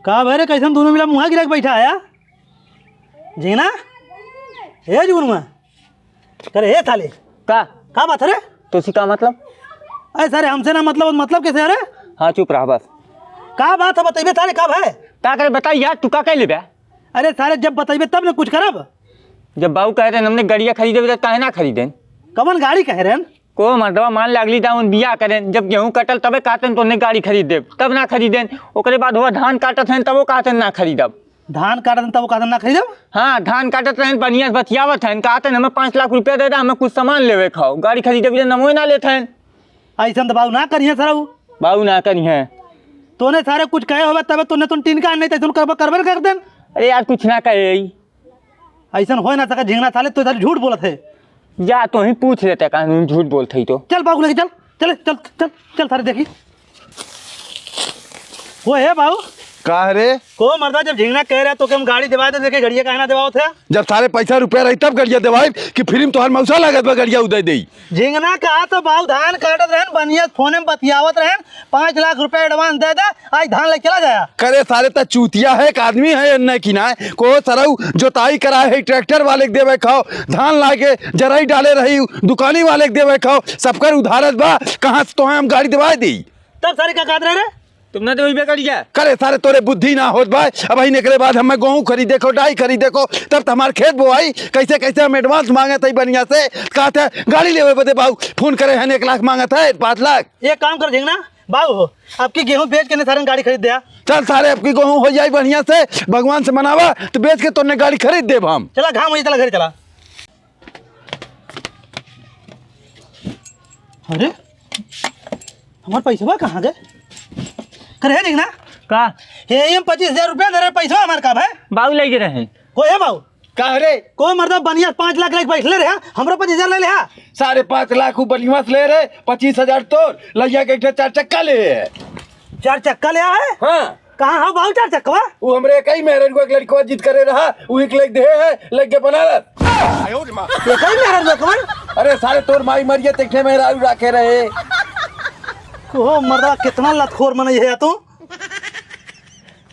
का भरे कैसे दोनों मिला मुँह गिरा के बैठा आया जीना हे जुगनुआ करे हे थाले का बात है रे तो सी का मतलब? अरे सारे हमसे ना मतलब कैसे अरे? हाँ चुप रहा बस। का बात है बताइए सारे का है? क्या करे बताइए यार, तू का कह ले? अरे सारे जब बताइए तब ना कुछ करब। जब बाबू कह रहे हमने गाड़िया खरीदे काहे ना खरीदें? कवन गाड़ी कह रहे हैं? को मर्दवा मान ले अगली दाम बिया करें, जब गेहूँ कटल तबे कहते तो उन्हें गाड़ी खरीद दे, तब ना खरीदें। ओकरे बाद हुआ धान काटत हैं तब वो कहते ना खरीदब। धान काटत तब वो कहते ना खरीदब? हाँ धान काटत रहें बढ़िया बतियावत हैं, कहते हमें 5 लाख रुपया दे दे, हमें कुछ सामान लेवे खाओ, गाड़ी खरीदे भी नमो ना लेते हैं। ऐसा तो बाबू ना करिए सर बाबू ना करी है तोने सारे कुछ कहे हो तब तुम टीन का नहीं तुम करबे कर दें। अरे यार कुछ ना कहे ऐसा हो ना सका झिंगना साले तो झूठ बोलत है। जा तो ही पूछ लेते कानून झूठ बोलते ही तो। चल बाबू लेके चल चल चल चल चल सारे देखी वो है बाबू का रे को मर्दा जब झिंगना कह रहा तो हम गाड़ी दिवा दे देखे गड़िया कहना दिवाओ थे। जब सारे पैसा रुपया रही तब गड़िया दिवाई कि फिल्म तोहर मौसा लागत बा गड़िया उदय दे। झिंगना कहा तो बाबू धान काटत रहन बनिया फोने में बतियावत रहन 5 लाख रुपया एडवांस दे दे आज धान ले चला जाया करे सारे त चूतिया है एक आदमी है अन्य की ना को सरऊ जोताई कराए है ट्रैक्टर वाले के देवे खाओ, धान लाके जराई डाले रही दुकानी वाले के देवे खाओ, सबकर उधारत बा कहाँ से तो हम गाड़ी दिवाई दी। तब सारे का काट रहे तुमने तो वही गाड़िया करे सारे तोरे बुद्धि ना होत भाई। अब ही निकले बाद हमें गेहूँ खरीदे को डाई खरीदे को तब तो हमारे खेत बोआई कैसे कैसे हम एडवांस मांगे थे बढ़िया से कहते गाड़ी लेवे बदे बाबू फोन करे हैं 1 लाख मांगा था 5 लाख। एक काम कर झिंगना बाबू हो आपकी गेहूं बेच के सारे गाड़ी खरीद दिया। चल सारे आपकी गेहूँ हो जाए बढ़िया से भगवान से मनावा तो बेच के तोने गाड़ी खरीद देब हम। चला घाम हो चला घर चला। अरे हमारे पैसा कहाँ गए? करे झिंगना का हे 25,000 रुपया दे रहे पैसा हमारे का भाई बाबू ले रहे हैं को है बाबू का रे को मर्दा बनिया 5 लाख बैठ ले रहे हमरा 25,000 ले ले 5.5 लाख बलिया ले रहे 25,000 तो लैया के 4 चक्का ले 4 चक्का ले आए। हाँ कहाँ हो बाबू 4 चक्का? वो हमरे कई मेहरन को एक लड़का जिद करे रहा वही के लग दे है लग के बनारस। कहीं मेहरन कौन? अरे सारे तोर माई मरिए तेखे में राखे रहे को मर्दा कितना लतखोर मन है तू।